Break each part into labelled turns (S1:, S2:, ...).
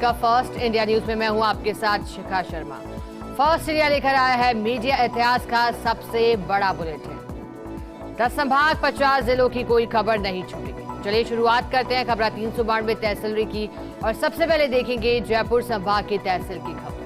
S1: का first India news में मैं हूं आपके साथ शिखा शर्मा। फर्स्ट इंडिया लेकर आया है मीडिया इतिहास का सबसे बड़ा बुलेटिन। 10 संभाग 50 जिलों की कोई खबर नहीं छूटेगी। चलिए शुरुआत करते हैं खबर 392 तहसीलरी की और सबसे पहले देखेंगे जयपुर संभाग की तहसील की खबरें।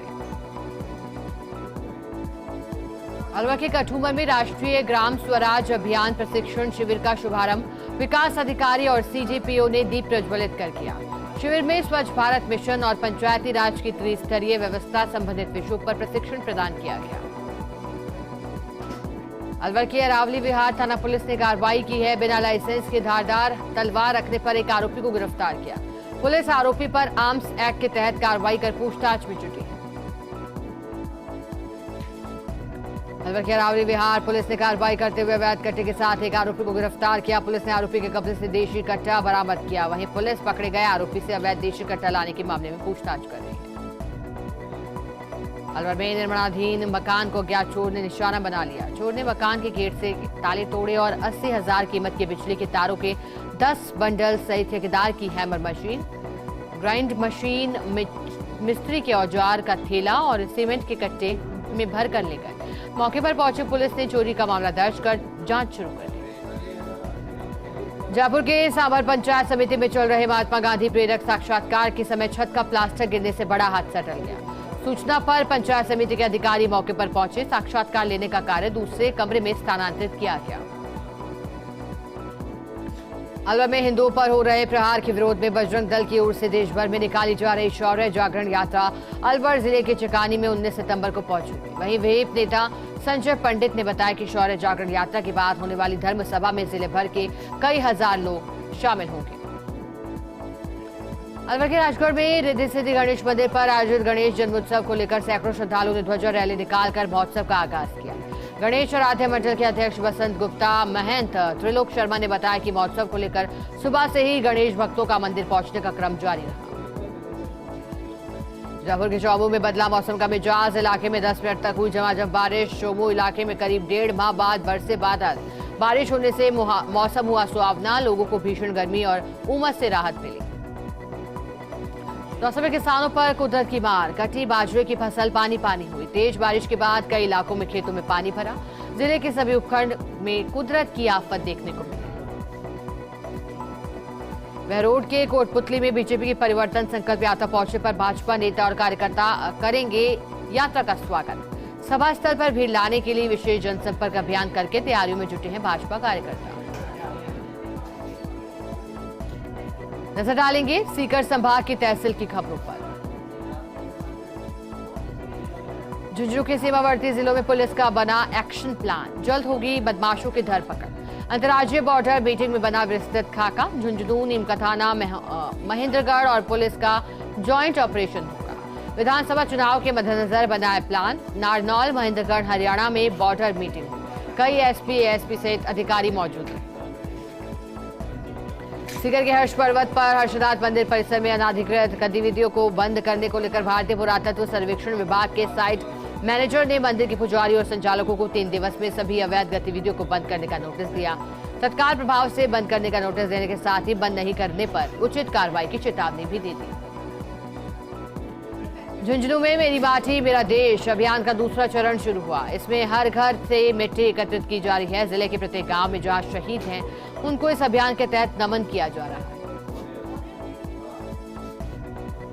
S1: अलवर के कठुमर में राष्ट्रीय ग्राम स्वराज अभियान प्रशिक्षण शिविर का शुभारंभ विकास अधिकारी और सीजीपीओ ने दीप प्रज्वलित कर किया। शिविर में स्वच्छ भारत मिशन और पंचायती राज की त्रिस्तरीय व्यवस्था संबंधित विषयों पर प्रशिक्षण प्रदान किया गया। अलवर के अरावली विहार थाना पुलिस ने कार्रवाई की है। बिना लाइसेंस के धारदार तलवार रखने पर एक आरोपी को गिरफ्तार किया। पुलिस आरोपी पर आर्म्स एक्ट के तहत कार्रवाई कर पूछताछ में जुटी है। अलवर के अरावली विहार पुलिस ने कार्रवाई करते हुए अवैध कट्टे के साथ एक आरोपी को गिरफ्तार किया। पुलिस ने आरोपी के कब्जे से देशी कट्टा बरामद किया। वहीं पुलिस पकड़े गए आरोपी से अवैध देशी कट्टा लाने के मामले में पूछताछ कर रही है। अलवर में निर्माणाधीन मकान को अज्ञात चोर ने निशाना बना लिया। चोर ने मकान के गेट से ताले तोड़े और 80,000 कीमत के बिजली के तारों के 10 बंडल सहित ठेकेदार की हैमर मशीन, ग्राइंड मशीन, मिस्त्री के औजार का थैला और सीमेंट के कट्टे में भर कर ले गए। मौके पर पहुंची पुलिस ने चोरी का मामला दर्ज कर जांच शुरू कर दी। जयपुर के सांभर पंचायत समिति में चल रहे महात्मा गांधी प्रेरक साक्षात्कार के समय छत का प्लास्टर गिरने से बड़ा हादसा टल गया। सूचना पर पंचायत समिति के अधिकारी मौके पर पहुंचे। साक्षात्कार लेने का कार्य दूसरे कमरे में स्थानांतरित किया गया। अलवर में हिंदुओं पर हो रहे प्रहार के विरोध में बजरंग दल की ओर से देश भर में निकाली जा रही शौर्य जागरण यात्रा अलवर जिले के चकानी में 19 सितंबर को पहुंचेगी। वहीं वेप नेता संजय पंडित ने बताया कि शौर्य जागरण यात्रा के बाद होने वाली धर्म सभा में जिले भर के कई हजार लोग शामिल होंगे। अलवर के राजगढ़ में रिद्धि सिद्धि गणेश मंदिर पर आयोजित गणेश जन्मोत्सव को लेकर सैकड़ों श्रद्धालुओं ने ध्वजा रैली निकालकर महोत्सव का आगाज किया। गणेश आराध्य मंडल के अध्यक्ष बसंत गुप्ता, महंत त्रिलोक शर्मा ने बताया कि महोत्सव को लेकर सुबह से ही गणेश भक्तों का मंदिर पहुंचने का क्रम जारी रहा। जयपुर के चौमू में बदला मौसम का मिजाज। इलाके में 10 मिनट तक हुई झमाझम बारिश। चौमू इलाके में करीब 1.5 माह बाद बरसे बादल। बारिश होने से मौसम हुआ सुहावना। लोगों को भीषण गर्मी और उमस से राहत मिली। दौसा में किसानों पर कुदरत की मार। कटी बाजरे की फसल पानी पानी हुई। तेज बारिश के बाद कई इलाकों में खेतों में पानी भरा। जिले के सभी उपखंड में कुदरत की आफत देखने को मिली। बहरोड के कोटपुतली में बीजेपी की परिवर्तन संकल्प यात्रा पहुंचने पर भाजपा नेता और कार्यकर्ता करेंगे यात्रा का स्वागत। सभा स्थल पर भीड़ लाने के लिए विशेष जनसंपर्क अभियान करके तैयारियों में जुटे हैं भाजपा कार्यकर्ता। नजर डालेंगे सीकर संभाग की तहसील की खबरों पर। झुंझुनू के सीमावर्ती जिलों में पुलिस का बना एक्शन प्लान। जल्द होगी बदमाशों की धरपकड़। अंतर्राज्यीय बॉर्डर मीटिंग में बना विस्तृत खाका। झुंझुनू, नीमकाथाना, महेंद्रगढ़ और पुलिस का जॉइंट ऑपरेशन होगा। विधानसभा चुनाव के मद्देनजर बनाए प्लान। नारनौल, महेंद्रगढ़, हरियाणा में बॉर्डर मीटिंग। कई एसपी, एएसपी सहित अधिकारी मौजूद हैं। सीकर के हर्ष पर्वत पर हर्षनाथ मंदिर परिसर में अनाधिकृत गतिविधियों को बंद करने को लेकर भारतीय पुरातत्व सर्वेक्षण विभाग के साइट मैनेजर ने मंदिर के पुजारी और संचालकों को 3 दिवस में सभी अवैध गतिविधियों को बंद करने का नोटिस दिया। तत्काल प्रभाव से बंद करने का नोटिस देने के साथ ही बंद नहीं करने पर उचित कार्रवाई की चेतावनी भी दे दी। झुंझुनू में मेरी माटी मेरा देश अभियान का दूसरा चरण शुरू हुआ। इसमें हर घर से मिट्टी एकत्रित की जा रही है। जिले के प्रत्येक गांव में जहां शहीद हैं उनको इस अभियान के तहत नमन किया जा रहा है।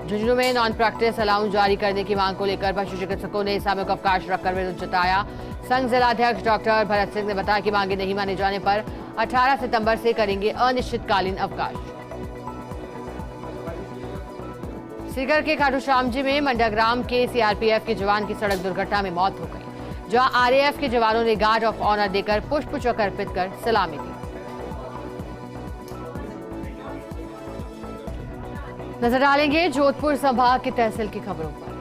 S1: झुंझुनू में नॉन प्रैक्टिस अलाउंस जारी करने की मांग को लेकर पशु चिकित्सकों ने सामूहिक अवकाश रखकर विरोध जताया। संघ जिलाध्यक्ष डॉक्टर भरत सिंह ने बताया कि मांगे नहीं माने जाने पर 18 सितंबर से करेंगे अनिश्चितकालीन अवकाश। सीकर के खाटू श्याम जी में मंडाग्राम के सीआरपीएफ के जवान की सड़क दुर्घटना में मौत हो गई, जहां आरएएफ के जवानों ने गार्ड ऑफ ऑनर देकर पुष्प चक्र अर्पित कर सलामी दी। नजर डालेंगे जोधपुर संभाग की तहसील की खबरों पर।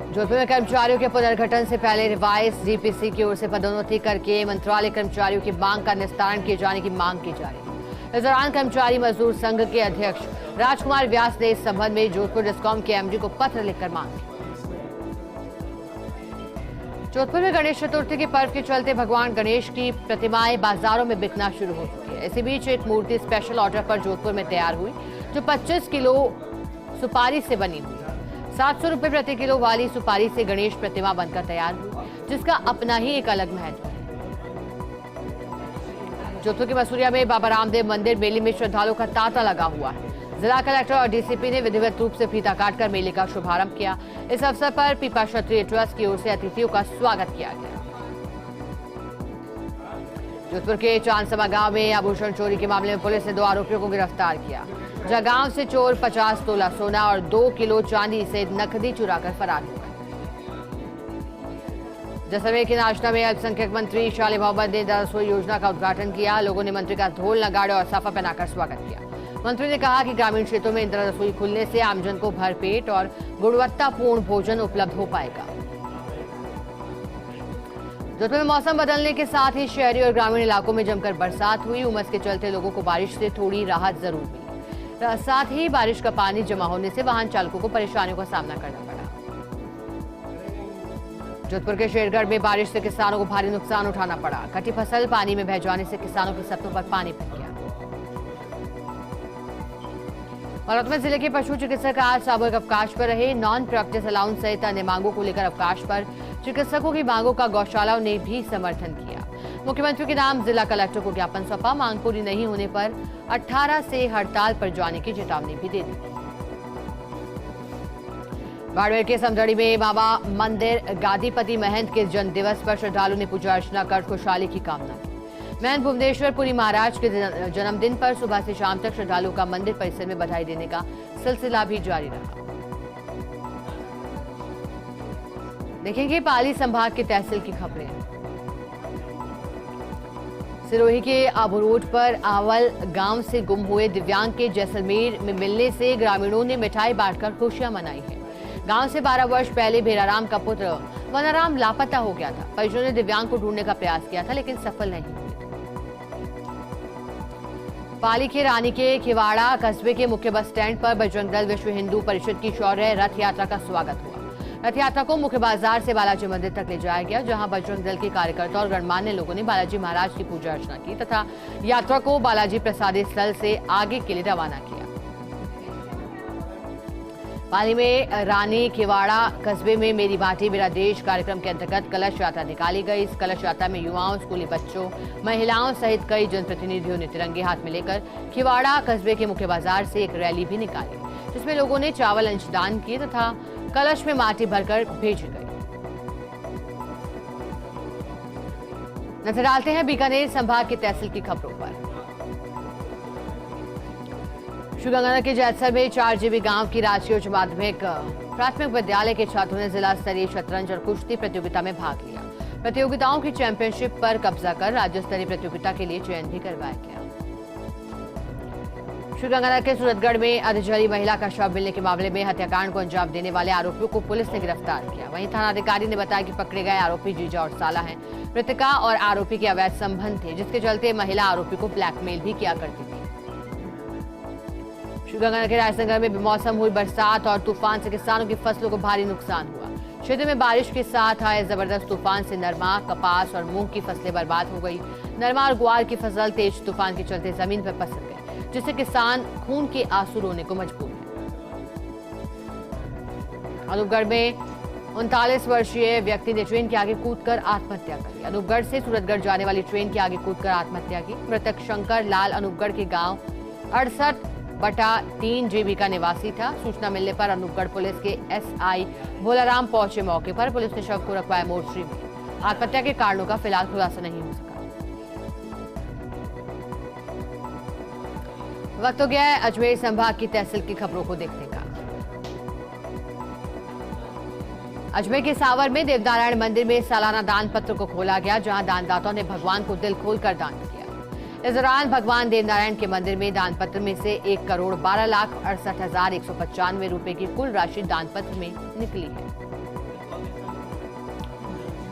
S1: जोधपुर में कर्मचारियों के पुनर्गठन से पहले रिवाइज डीपीसी की ओर से पदोन्नति करके मंत्रालय कर्मचारियों की मांग का निस्तारण किए जाने की मांग की जा रही है। इस दौरान कर्मचारी मजदूर संघ के अध्यक्ष राजकुमार व्यास ने इस संबंध में जोधपुर डिस्कॉम के एमडी को पत्र लिखकर मांग की। जोधपुर में गणेश चतुर्थी के पर्व के चलते भगवान गणेश की प्रतिमाएं बाजारों में बिकना शुरू हो चुकी है। इसी बीच एक मूर्ति स्पेशल ऑर्डर पर जोधपुर में तैयार हुई। जो 25 किलो सुपारी से बनी हुई है। 700 रुपए प्रति किलो वाली सुपारी से गणेश प्रतिमा बनकर तैयार हुई, जिसका अपना ही एक अलग महत्व है। जोधपुर के मसूरिया में बाबा रामदेव मंदिर मेले में श्रद्धालुओं का तांता लगा हुआ है। जिला कलेक्टर और डीसीपी ने विधिवत रूप से फीता काटकर मेले का शुभारंभ किया। इस अवसर पर पीपा क्षत्रिय ट्रस्ट की ओर से अतिथियों का स्वागत किया गया। जोधपुर के चांदसमा गांव में आभूषण चोरी के मामले में पुलिस ने 2 आरोपियों को गिरफ्तार किया। जहां गांव से चोर 50 तोला सोना और 2 किलो चांदी से नकदी चुराकर फरार हो गए। जैसलमेर के नाचना में अल्पसंख्यक मंत्री शाले मोहम्मद ने रसोई योजना का उद्घाटन किया। लोगों ने मंत्री का ढोल नगाड़े और साफा पहनाकर स्वागत किया। मंत्री ने कहा कि ग्रामीण क्षेत्रों में इंदिरा रसोई खुलने से आमजन को भरपेट और गुणवत्तापूर्ण भोजन उपलब्ध हो पाएगा। जोधपुर में मौसम बदलने के साथ ही शहरी और ग्रामीण इलाकों में जमकर बरसात हुई। उमस के चलते लोगों को बारिश से थोड़ी राहत जरूर मिली। साथ ही बारिश का पानी जमा होने से वाहन चालकों को परेशानियों का सामना करना पड़ा। जोधपुर के शेरगढ़ में बारिश से किसानों को भारी नुकसान उठाना पड़ा। कटी फसल पानी में बह जाने से किसानों के सपनों पर पानी फिर गया। बालोद में जिले के पशु चिकित्सक आज सामूहिक अवकाश पर रहे। नॉन प्रैक्टिस अलाउंस सहित अन्य मांगों को लेकर अवकाश पर चिकित्सकों की मांगों का गौशालाओं ने भी समर्थन किया। मुख्यमंत्री के नाम जिला कलेक्टर को ज्ञापन सौंपा। मांग पूरी नहीं होने पर 18 से हड़ताल पर जाने की चेतावनी भी दे दी। बाड़मेर के समझड़ी में बाबा मंदिर गादीपति महंत के जन्म दिवस पर श्रद्धालु ने पूजा अर्चना कर खुशहाली की कामना की। महंत भुवनेश्वर पुरी महाराज के जन्मदिन पर सुबह से शाम तक श्रद्धालुओं का मंदिर परिसर में बधाई देने का सिलसिला भी जारी रहा। देखेंगे पाली संभाग के तहसील की खबरें। सिरोही के आबू रोड पर आवल गांव से गुम हुए दिव्यांग के जैसलमेर में मिलने से ग्रामीणों ने मिठाई बांटकर खुशियां मनाई है। गांव से 12 वर्ष पहले भेराराम का पुत्र वनाराम लापता हो गया था। परिजनों ने दिव्यांग को ढूंढने का प्रयास किया था, लेकिन सफल नहीं हुए। पाली के रानी के खिवाड़ा कस्बे के मुख्य बस स्टैंड पर बजरंग दल विश्व हिंदू परिषद की शौर्य रथ यात्रा का स्वागत हुआ। रथ यात्रा को मुख्य बाजार से बालाजी मंदिर तक ले जाया गया, जहां बजरंग दल के कार्यकर्ता और गणमान्य लोगों ने बालाजी महाराज की पूजा अर्चना की तथा यात्रा को बालाजी प्रसादी स्थल से आगे के लिए रवाना किया। पाली में रानी खिवाड़ा कस्बे में मेरी माटी मेरा देश कार्यक्रम के अंतर्गत कलश यात्रा निकाली गई। इस कलश यात्रा में युवाओं, स्कूली बच्चों, महिलाओं सहित कई जनप्रतिनिधियों ने तिरंगे हाथ में लेकर खिवाड़ा कस्बे के मुख्य बाजार से एक रैली भी निकाली, जिसमें लोगों ने चावल अंशदान किए तथा कलश में माटी भरकर भेजी गई। नजर डालते हैं बीकानेर संभाग के तहसील की खबरों पर। श्रीगंगानगर के जैतसर में 4 जीबी गांव की राजकीय उच्च माध्यमिक प्राथमिक विद्यालय के छात्रों ने जिला स्तरीय शतरंज और कुश्ती प्रतियोगिता में भाग लिया। प्रतियोगिताओं की चैंपियनशिप पर कब्जा कर राज्य स्तरीय प्रतियोगिता के लिए चयन भी करवाया गया। श्रीगंगानगर के सूरतगढ़ में अर्धजली महिला का शव मिलने के मामले में हत्याकांड को अंजाम देने वाले आरोपियों को पुलिस ने गिरफ्तार किया। वहीं थानाधिकारी ने बताया कि पकड़े गए आरोपी जीजा और साला हैं। मृतका और आरोपी के अवैध संबंध थे, जिसके चलते महिला आरोपी को ब्लैकमेल भी किया करती थी। श्रीगंगानगर के राजनगर में बेमौसम हुई बरसात और तूफान से किसानों की फसलों को भारी नुकसान हुआ। क्षेत्र में बारिश के साथ आए जबरदस्त तूफान से नरमा, कपास और मूंग की फसलें बर्बाद हो गई। नरमा और ग्वार की फसल तेज तूफान के चलते जमीन पर पसर गए, जिससे किसान खून के आंसू रोने को मजबूर हैं। अनूपगढ़ में 39 वर्षीय व्यक्ति ने ट्रेन के आगे कूदकर आत्महत्या कर ली। अनूपगढ़ से सूरतगढ़ जाने वाली ट्रेन के आगे कूदकर आत्महत्या की। मृतक शंकर लाल अनूपगढ़ के गांव 68/3 जीबी का निवासी था। सूचना मिलने पर अनूपगढ़ पुलिस के एसआई भोलाराम पहुंचे मौके पर। पुलिस ने शव को रखवाया मोर्चरी में। आत्महत्या के कारणों का फिलहाल खुलासा नहीं हो सका। वक्त हो गया है अजमेर संभाग की तहसील की खबरों को देखने का। अजमेर के सावर में देवनारायण मंदिर में सालाना दान पत्र को खोला गया, जहां दानदाताओं ने भगवान को दिल खोलकर दान किया। इस दौरान भगवान देवनारायण के मंदिर में दान पत्र में से 1,12,68,195 रुपए की कुल राशि दान पत्र में निकली है।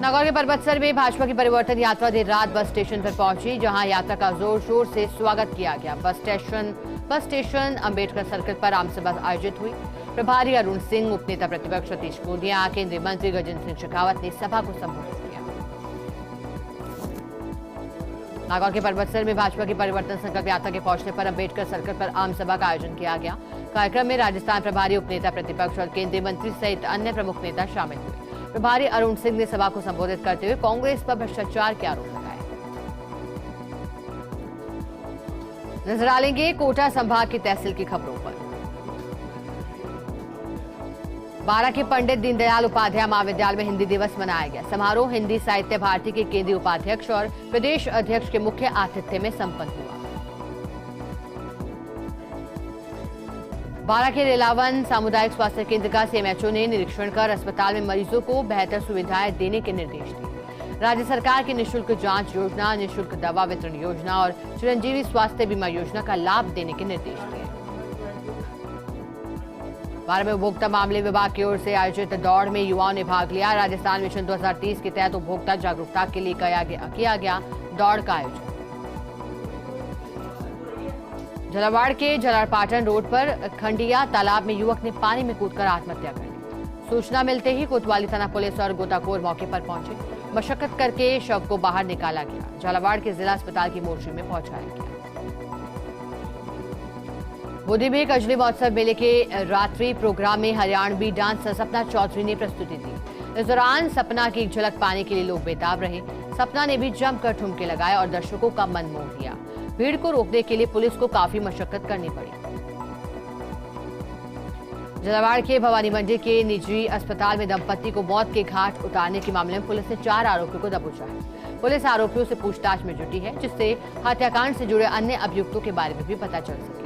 S1: नागौर के परबतसर में भाजपा की परिवर्तन यात्रा देर रात बस स्टेशन पर पहुंची, जहां यात्रा का जोर शोर से स्वागत किया गया। बस स्टेशन अंबेडकर सर्कल पर आमसभा आयोजित हुई। प्रभारी अरुण सिंह, उपनेता प्रतिपक्ष सतीश पूनिया, केंद्रीय मंत्री गजेंद्र सिंह शेखावत ने सभा को संबोधित किया। नागौर के पर्वतसर में भाजपा की परिवर्तन संकल्प यात्रा के पहुंचने पर अम्बेडकर सर्कल पर आम सभा का आयोजन किया गया। कार्यक्रम में राजस्थान प्रभारी उपनेता प्रतिपक्ष और केंद्रीय मंत्री सहित अन्य प्रमुख नेता शामिल हुए। प्रभारी अरुण सिंह ने सभा को संबोधित करते हुए कांग्रेस पर भ्रष्टाचार के आरोप लगाए। नजर डालेंगे कोटा संभाग की तहसील की खबरों पर। बारा के पंडित दीनदयाल उपाध्याय महाविद्यालय में हिंदी दिवस मनाया गया। समारोह हिंदी साहित्य भारती के केंद्रीय उपाध्यक्ष और प्रदेश अध्यक्ष के मुख्य आतिथ्य में संपन्न हुआ। बारा के रेलावन सामुदायिक स्वास्थ्य केंद्र का सीएमएचओ ने निरीक्षण कर अस्पताल में मरीजों को बेहतर सुविधाएं देने के निर्देश दिए। राज्य सरकार की निःशुल्क जांच योजना, निःशुल्क दवा वितरण योजना और चिरंजीवी स्वास्थ्य बीमा योजना का लाभ देने के निर्देश दिए। बारा में उपभोक्ता मामले विभाग की ओर से आयोजित दौड़ में युवाओं ने भाग लिया। राजस्थान मिशन 2030 के तहत उपभोक्ता जागरूकता के लिए किया गया दौड़ का आयोजन। झालावाड़ के जलारपाटन रोड पर खंडिया तालाब में युवक ने पानी में कूदकर आत्महत्या कर ली। सूचना मिलते ही कोतवाली थाना पुलिस और गोताखोर मौके पर पहुंचे। मशक्कत करके शव को बाहर निकाला गया। झालावाड़ के जिला अस्पताल की मोर्ची में पहुंचाया गया। बूंदी में कजली महोत्सव मेले के रात्रि प्रोग्राम में हरियाणवी डांसर सपना चौधरी ने प्रस्तुति दी। इस दौरान सपना की एक झलक पाने के लिए लोग बेताब रहे। सपना ने भी जमकर ठुमके लगाए और दर्शकों का मन मोह लिया। भीड़ को रोकने के लिए पुलिस को काफी मशक्कत करनी पड़ी। झालावाड़ के भवानी मंडी के निजी अस्पताल में दंपति को मौत के घाट उतारने के मामले में पुलिस ने 4 आरोपियों को दबोचा है। पुलिस आरोपियों से पूछताछ में जुटी है, जिससे हत्याकांड से जुड़े अन्य अभियुक्तों के बारे में भी पता चल सके।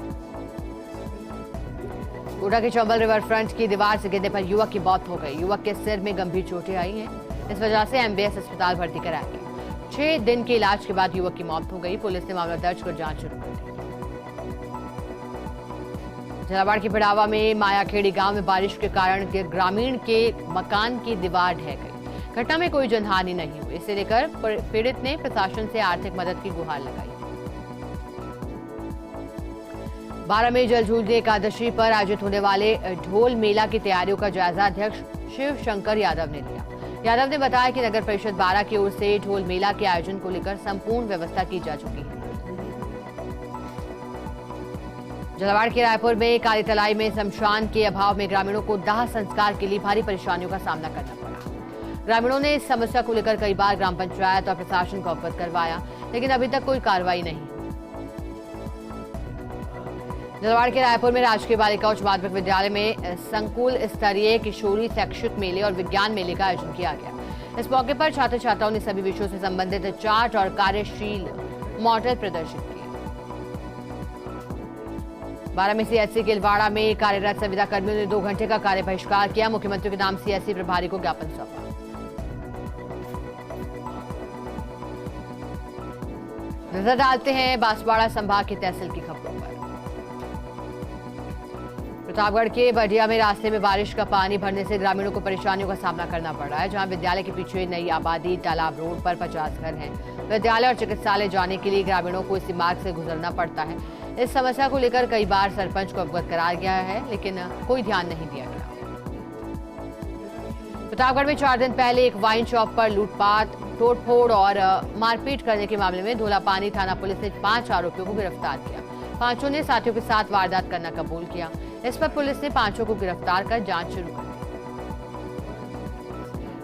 S1: कोटा के चंबल रिवर फ्रंट की दीवार से गिरने पर युवक की मौत हो गई। युवक के सिर में गंभीर चोटें आई हैं। इस वजह से एमबीएस अस्पताल भर्ती कराया गया। 6 दिन के इलाज के बाद युवक की मौत हो गई। पुलिस ने मामला दर्ज कर जांच शुरू कर दी। झालावाड़ के पिड़ावा में मायाखेड़ी गांव में बारिश के कारण ग्रामीण के मकान की दीवार ढह गई। घटना में कोई जनहानि नहीं हुई। इसे लेकर पीड़ित ने प्रशासन से आर्थिक मदद की गुहार लगाई। बारा में जलझूलनी एकादशी पर आयोजित होने वाले ढोल मेला की तैयारियों का जायजा अध्यक्ष शिव शंकर यादव ने लिया। यादव ने बताया कि नगर परिषद बारा की ओर से ढोल मेला के आयोजन को लेकर संपूर्ण व्यवस्था की जा चुकी है। झालावाड़ के रायपुर में काली तलाई में शमशान के अभाव में ग्रामीणों को दाह संस्कार के लिए भारी परेशानियों का सामना करना पड़ा। ग्रामीणों ने इस समस्या को लेकर कई बार ग्राम पंचायत और प्रशासन को अवगत करवाया, लेकिन अभी तक कोई कार्रवाई नहीं। झालावाड़ के रायपुर में राजकीय बालिका उच्च माध्यमिक विद्यालय में संकुल स्तरीय किशोरी शैक्षिक मेले और विज्ञान मेले का आयोजन किया गया। इस मौके पर छात्र छात्राओं ने सभी विषयों से संबंधित चार्ट और कार्यशील मॉडल प्रदर्शित किए। बारा में सीएचसी केलवाड़ा में कार्यरत संविदा कर्मियों ने 2 घंटे का कार्य बहिष्कार किया। मुख्यमंत्री के नाम सीएचसी प्रभारी को ज्ञापन सौंपा। नजर डालते हैं बांसवाड़ा संभाग की तहसील की खबरों पर। प्रतापगढ़ के बडिया में रास्ते में बारिश का पानी भरने से ग्रामीणों को परेशानियों का सामना करना पड़ रहा है। जहां विद्यालय के पीछे नई आबादी तालाब रोड पर 50 घर हैं। विद्यालय और चिकित्सालय जाने के लिए ग्रामीणों को इसी मार्ग से गुजरना पड़ता है। इस समस्या को लेकर कई बार सरपंच को अवगत कराया गया है, लेकिन कोई ध्यान नहीं दिया गया। प्रतापगढ़ में 4 दिन पहले एक वाइन शॉप पर लूटपाट, तोड़फोड़ और मारपीट करने के मामले में धौलापानी थाना पुलिस ने 5 आरोपियों को गिरफ्तार किया। 5 ने साथियों के साथ वारदात करना कबूल किया। इस पर पुलिस ने 5 को गिरफ्तार कर जांच शुरू कर दी।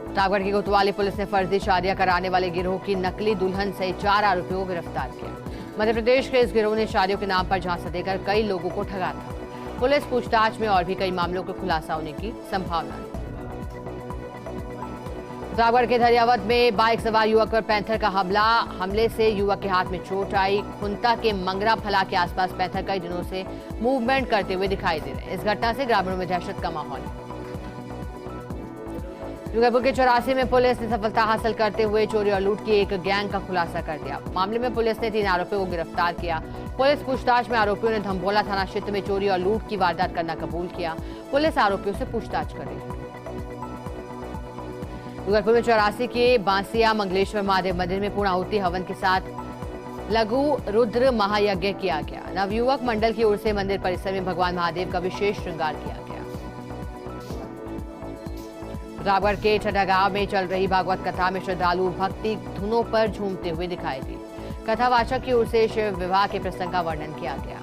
S1: प्रतापगढ़ की कोतवाली पुलिस ने फर्जी शादियां कराने वाले गिरोह की नकली दुल्हन सहित 4 आरोपियों को गिरफ्तार किया। मध्य प्रदेश के इस गिरोह ने शादियों के नाम पर झांसा देकर कई लोगों को ठगा था। पुलिस पूछताछ में और भी कई मामलों के खुलासा होने की संभावना है। प्रतापगढ़ के धरियावद में बाइक सवार युवक पर पैंथर का हमले से युवक के हाथ में चोट आई। खुंता के मंगरा फला के आसपास पैंथर कई दिनों से मूवमेंट करते हुए दिखाई दे रहे हैं। इस घटना से ग्रामीणों में दहशत का माहौल है। डूंगरपुर के 84 में पुलिस ने सफलता हासिल करते हुए चोरी और लूट की एक गैंग का खुलासा कर दिया। मामले में पुलिस ने 3 आरोपियों को गिरफ्तार किया। पुलिस पूछताछ में आरोपियों ने धम्बोला थाना क्षेत्र में चोरी और लूट की वारदात करना कबूल किया। पुलिस आरोपियों से पूछताछ कर रही है। डूंगरपुर में 84 के बांसिया मंगलेश्वर महादेव मंदिर में पूर्णाहुति हवन के साथ लघु रुद्र महायज्ञ किया गया। नवयुवक मंडल की ओर से मंदिर परिसर में भगवान महादेव का विशेष श्रृंगार किया गया। प्रतापगढ़ के छठा गांव में चल रही भागवत कथा में श्रद्धालु भक्ति धुनों पर झूमते हुए दिखाई दिए। कथावाचक की ओर से शिव विवाह के प्रसंग का वर्णन किया गया।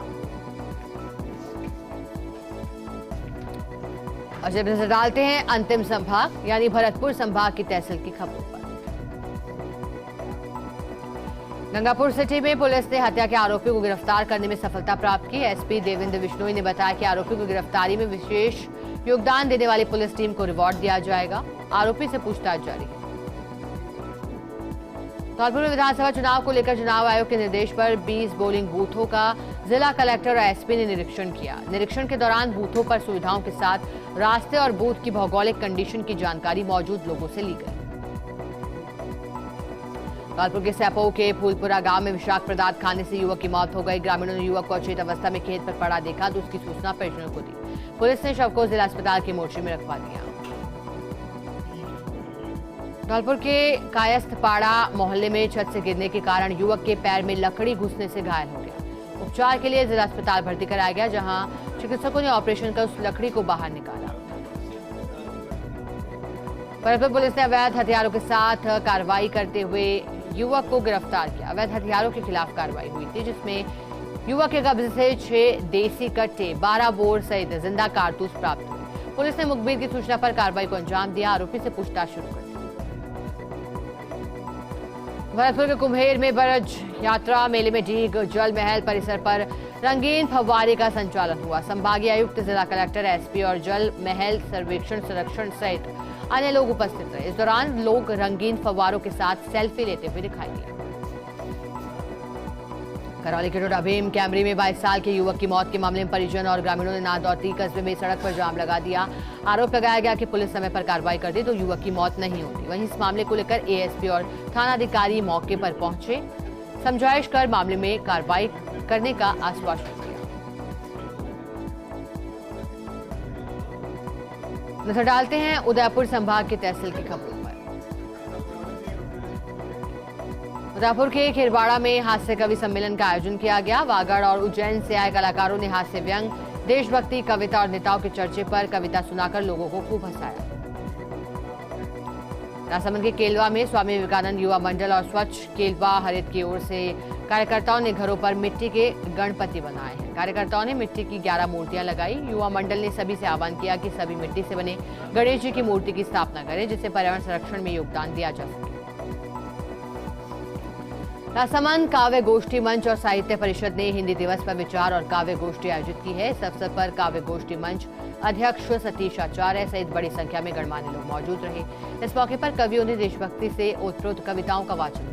S1: और जब नजर डालते हैं अंतिम संभाग यानी भरतपुर संभाग की तहसील की खबरों पर। गंगापुर सिटी में पुलिस ने हत्या के आरोपी को गिरफ्तार करने में सफलता प्राप्त की। एसपी देवेंद्र बिश्नोई ने बताया कि आरोपी को गिरफ्तारी में विशेष योगदान देने वाली पुलिस टीम को रिवॉर्ड दिया जाएगा। आरोपी से पूछताछ जारी है। धौलपुर में विधानसभा चुनाव को लेकर चुनाव आयोग के निर्देश पर 20 पोलिंग बूथों का जिला कलेक्टर और एसपी ने निरीक्षण किया। निरीक्षण के दौरान बूथों पर सुविधाओं के साथ रास्ते और बूथ की भौगोलिक कंडीशन की जानकारी मौजूद लोगों से ली गई। धौलपुर के सैपो के फूलपुरा गांव में विषाक्त पदार्थ खाने से युवक की मौत हो गई। ग्रामीणों ने युवक को अचेत अवस्था में खेत पर पड़ा देखा तो उसकी सूचना परिजनों को दी। पुलिस ने शव को जिला अस्पताल के मोर्चे में रखवा दिया। धौलपुर के कायस्थपाड़ा मोहल्ले में छत से गिरने के कारण युवक के पैर में लकड़ी घुसने से घायल हो गया। उपचार के लिए जिला अस्पताल भर्ती कराया गया, जहां चिकित्सकों ने ऑपरेशन कर उस लकड़ी को बाहर निकाला। भरतपुर पुलिस ने अवैध हथियारों के साथ कार्रवाई करते हुए युवक को गिरफ्तार किया। अवैध हथियारों के खिलाफ कार्रवाई हुई थी, जिसमें युवक के कब्जे से 6 देसी कट्टे, 12 बोर सहित जिंदा कारतूस प्राप्त हुए। पुलिस ने मुखबिर की सूचना पर कार्रवाई को अंजाम दिया। आरोपी से पूछताछ शुरू कर दी। भरतपुर के कुम्हेर में ब्रज यात्रा मेले में डीग जल महल परिसर पर रंगीन फव्वारे का संचालन हुआ। संभागीय आयुक्त, जिला कलेक्टर, एसपी और जल महल सर्वेक्षण संरक्षण सहित अन्य लोग उपस्थित रहे। इस दौरान लोग रंगीन फव्वारों के साथ सेल्फी लेते हुए दिखाई दिए। करौली के टोडा भीम कैमरी में 22 साल के युवक की मौत के मामले में परिजन और ग्रामीणों ने नादौती कस्बे में सड़क पर जाम लगा दिया। आरोप लगाया गया कि पुलिस समय पर कार्रवाई करती तो युवक की मौत नहीं होती। वहीं इस मामले को लेकर एएसपी और थानाधिकारी मौके पर पहुंचे, समझाइश कर मामले में कार्रवाई करने का आश्वासन दिया। नजर डालते हैं उदयपुर संभाग की तहसील की खबरों पर। उदयपुर के खिरवाड़ा में हास्य कवि सम्मेलन का आयोजन किया गया। वागड़ और उज्जैन से आए कलाकारों ने हास्य व्यंग, देशभक्ति, कविता और नेताओं के चर्चे पर कविता सुनाकर लोगों को खूब हंसाया। राजसमंद के केलवा में स्वामी विवेकानंद युवा मंडल और स्वच्छ केलवा हरित की ओर से कार्यकर्ताओं ने घरों पर मिट्टी के गणपति बनाए हैं। कार्यकर्ताओं ने मिट्टी की 11 मूर्तियां लगाई। युवा मंडल ने सभी से आह्वान किया कि सभी मिट्टी से बने गणेश जी की मूर्ति की स्थापना करें, जिससे पर्यावरण संरक्षण में योगदान दिया जा सके। राजसमंद काव्य गोष्ठी मंच और साहित्य परिषद ने हिंदी दिवस पर विचार और काव्य गोष्ठी आयोजित की है। इस अवसर पर काव्य गोष्ठी मंच अध्यक्ष सतीश आचार्य सहित बड़ी संख्या में गणमान्य लोग मौजूद रहे। इस मौके पर कवियों ने देशभक्ति से ओतप्रोत कविताओं का वाचन